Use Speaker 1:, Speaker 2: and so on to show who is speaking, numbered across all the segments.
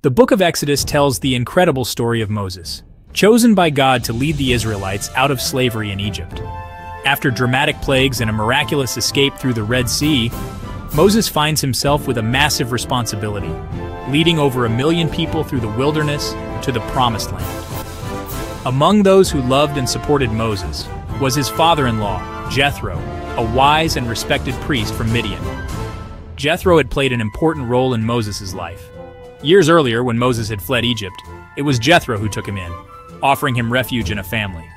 Speaker 1: The book of Exodus tells the incredible story of Moses, chosen by God to lead the Israelites out of slavery in Egypt. After dramatic plagues and a miraculous escape through the Red Sea, Moses finds himself with a massive responsibility, leading over 1 million people through the wilderness to the Promised Land. Among those who loved and supported Moses was his father-in-law, Jethro, a wise and respected priest from Midian. Jethro had played an important role in Moses' life. Years earlier, when Moses had fled Egypt, it was Jethro who took him in, offering him refuge in a family.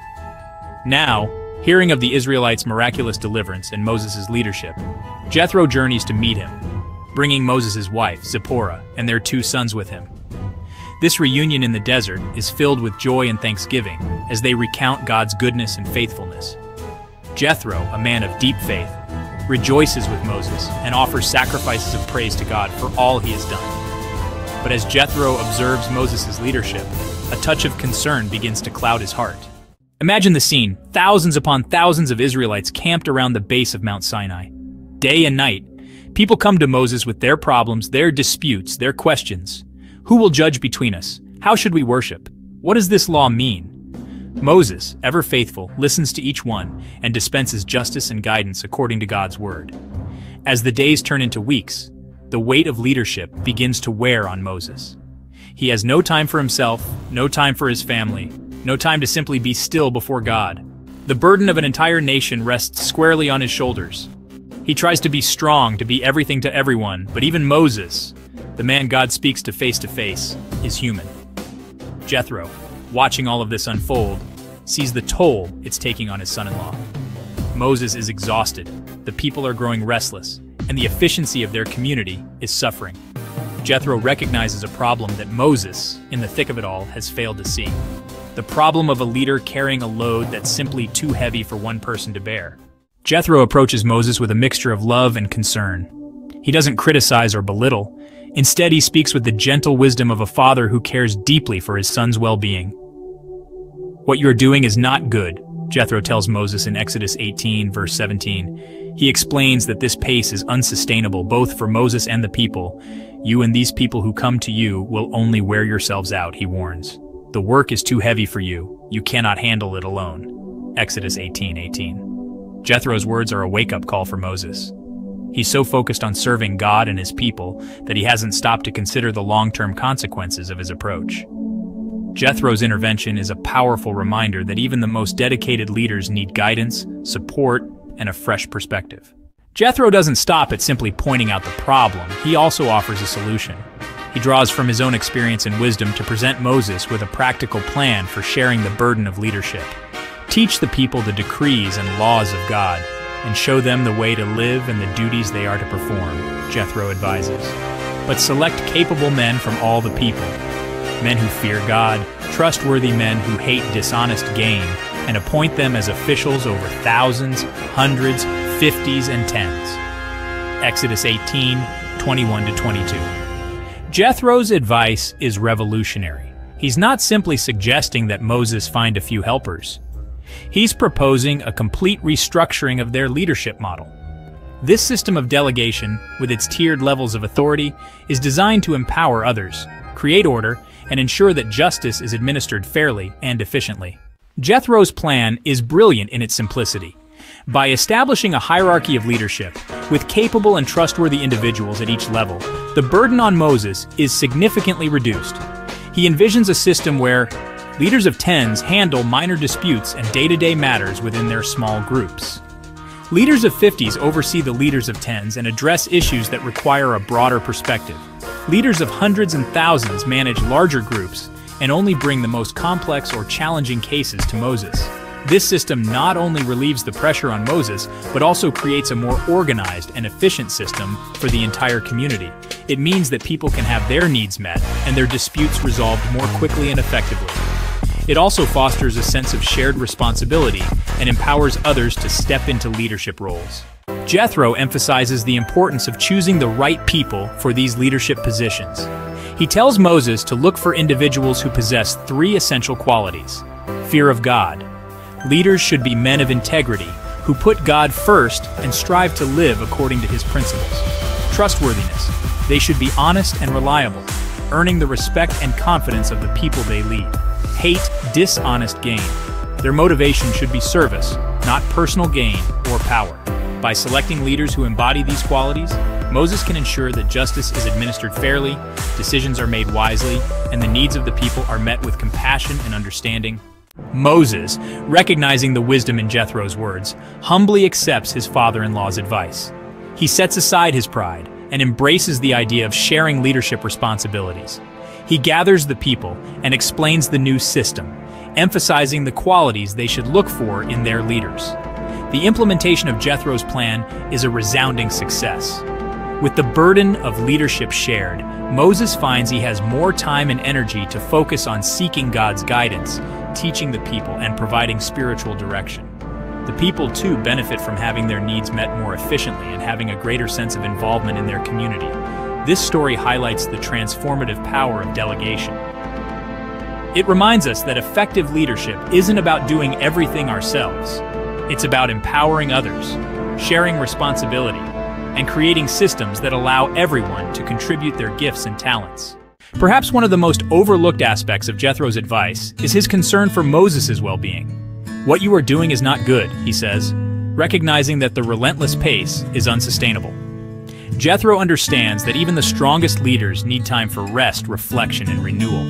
Speaker 1: Now, hearing of the Israelites' miraculous deliverance and Moses' leadership, Jethro journeys to meet him, bringing Moses' wife, Zipporah, and their 2 sons with him. This reunion in the desert is filled with joy and thanksgiving as they recount God's goodness and faithfulness. Jethro, a man of deep faith, rejoices with Moses and offers sacrifices of praise to God for all he has done. But as Jethro observes Moses' leadership, a touch of concern begins to cloud his heart. Imagine the scene: thousands upon thousands of Israelites camped around the base of Mount Sinai. Day and night, people come to Moses with their problems, their disputes, their questions. Who will judge between us? How should we worship? What does this law mean? Moses, ever faithful, listens to each one and dispenses justice and guidance according to God's word. As the days turn into weeks, the weight of leadership begins to wear on Moses. He has no time for himself, no time for his family, no time to simply be still before God. The burden of an entire nation rests squarely on his shoulders. He tries to be strong, to be everything to everyone, but even Moses, the man God speaks to face, is human. Jethro, watching all of this unfold, sees the toll it's taking on his son-in-law. Moses is exhausted, the people are growing restless, and the efficiency of their community is suffering. Jethro recognizes a problem that Moses, in the thick of it all, has failed to see. The problem of a leader carrying a load that's simply too heavy for one person to bear. Jethro approaches Moses with a mixture of love and concern. He doesn't criticize or belittle. Instead, he speaks with the gentle wisdom of a father who cares deeply for his son's well-being. "What you are doing is not good," Jethro tells Moses in Exodus 18, verse 17. He explains that this pace is unsustainable both for Moses and the people. "You and these people who come to you will only wear yourselves out," he warns. "The work is too heavy for you. You cannot handle it alone." Exodus 18:18. Jethro's words are a wake-up call for Moses. He's so focused on serving God and his people that he hasn't stopped to consider the long-term consequences of his approach. Jethro's intervention is a powerful reminder that even the most dedicated leaders need guidance, support, and a fresh perspective. Jethro doesn't stop at simply pointing out the problem. He also offers a solution. He draws from his own experience and wisdom to present Moses with a practical plan for sharing the burden of leadership. Teach the people the decrees and laws of God, and show them the way to live and the duties they are to perform, Jethro advises. But select capable men from all the people, men who fear God, trustworthy men who hate dishonest gain, and appoint them as officials over thousands, hundreds, 50s, and 10s. Exodus 18:21-22. Jethro's advice is revolutionary. He's not simply suggesting that Moses find a few helpers. He's proposing a complete restructuring of their leadership model. This system of delegation, with its tiered levels of authority, is designed to empower others, create order, and ensure that justice is administered fairly and efficiently. Jethro's plan is brilliant in its simplicity. By establishing a hierarchy of leadership, with capable and trustworthy individuals at each level, the burden on Moses is significantly reduced. He envisions a system where leaders of 10s handle minor disputes and day-to-day matters within their small groups. Leaders of 50s oversee the leaders of 10s and address issues that require a broader perspective. Leaders of hundreds and thousands manage larger groups and only bring the most complex or challenging cases to Moses. This system not only relieves the pressure on Moses, but also creates a more organized and efficient system for the entire community. It means that people can have their needs met and their disputes resolved more quickly and effectively. It also fosters a sense of shared responsibility and empowers others to step into leadership roles. Jethro emphasizes the importance of choosing the right people for these leadership positions. He tells Moses to look for individuals who possess 3 essential qualities: fear of God. Leaders should be men of integrity, who put God first and strive to live according to his principles. Trustworthiness. They should be honest and reliable. earning the respect and confidence of the people they lead. Hate dishonest gain. Their motivation should be service, not personal gain or power. By selecting leaders who embody these qualities, Moses can ensure that justice is administered fairly, decisions are made wisely, and the needs of the people are met with compassion and understanding. Moses, recognizing the wisdom in Jethro's words, humbly accepts his father-in-law's advice. He sets aside his pride and embraces the idea of sharing leadership responsibilities. He gathers the people and explains the new system, emphasizing the qualities they should look for in their leaders. The implementation of Jethro's plan is a resounding success. With the burden of leadership shared, Moses finds he has more time and energy to focus on seeking God's guidance, teaching the people, and providing spiritual direction. The people, too, benefit from having their needs met more efficiently and having a greater sense of involvement in their community. This story highlights the transformative power of delegation. It reminds us that effective leadership isn't about doing everything ourselves. It's about empowering others, sharing responsibility, and creating systems that allow everyone to contribute their gifts and talents. Perhaps one of the most overlooked aspects of Jethro's advice is his concern for Moses' well-being. "What you are doing is not good," he says, recognizing that the relentless pace is unsustainable. Jethro understands that even the strongest leaders need time for rest, reflection, and renewal.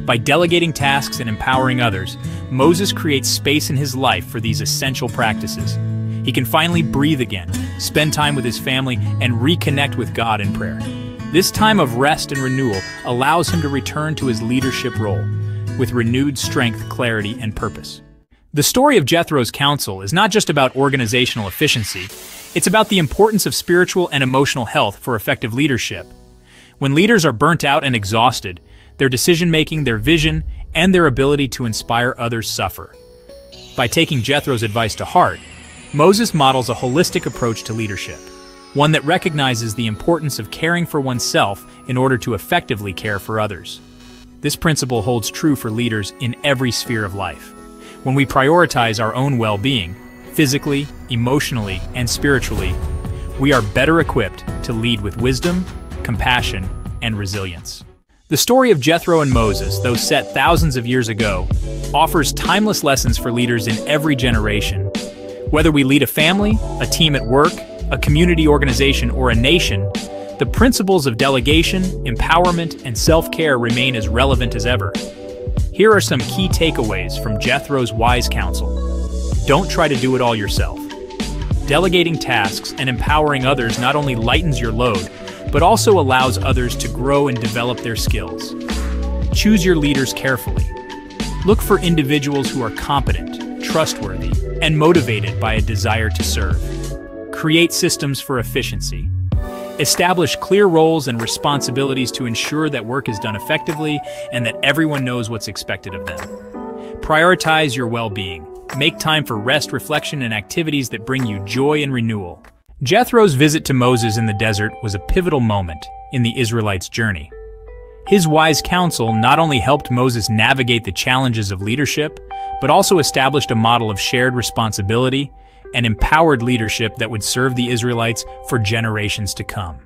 Speaker 1: By delegating tasks and empowering others, Moses creates space in his life for these essential practices. He can finally breathe again, spend time with his family, and reconnect with God in prayer. This time of rest and renewal allows him to return to his leadership role with renewed strength, clarity, and purpose. The story of Jethro's counsel is not just about organizational efficiency, it's about the importance of spiritual and emotional health for effective leadership. When leaders are burnt out and exhausted, their decision-making, their vision, and their ability to inspire others suffer. By taking Jethro's advice to heart, Moses models a holistic approach to leadership, one that recognizes the importance of caring for oneself in order to effectively care for others. This principle holds true for leaders in every sphere of life. When we prioritize our own well-being, physically, emotionally, and spiritually, we are better equipped to lead with wisdom, compassion, and resilience. The story of Jethro and Moses, though set thousands of years ago, offers timeless lessons for leaders in every generation. Whether we lead a family, a team at work, a community organization, or a nation, the principles of delegation, empowerment, and self-care remain as relevant as ever. Here are some key takeaways from Jethro's wise counsel. Don't try to do it all yourself. Delegating tasks and empowering others not only lightens your load, but also allows others to grow and develop their skills. Choose your leaders carefully. Look for individuals who are competent, trustworthy, and motivated by a desire to serve. Create systems for efficiency. Establish clear roles and responsibilities to ensure that work is done effectively and that everyone knows what's expected of them. Prioritize your well-being. Make time for rest, reflection, and activities that bring you joy and renewal. Jethro's visit to Moses in the desert was a pivotal moment in the Israelites' journey. His wise counsel not only helped Moses navigate the challenges of leadership, but also established a model of shared responsibility and empowered leadership that would serve the Israelites for generations to come.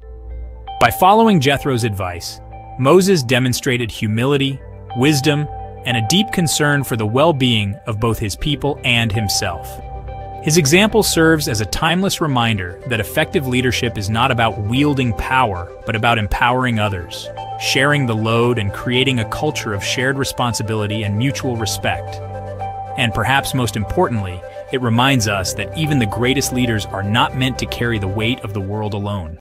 Speaker 1: By following Jethro's advice, Moses demonstrated humility, wisdom, and a deep concern for the well-being of both his people and himself. His example serves as a timeless reminder that effective leadership is not about wielding power, but about empowering others, sharing the load, and creating a culture of shared responsibility and mutual respect. And perhaps most importantly, it reminds us that even the greatest leaders are not meant to carry the weight of the world alone.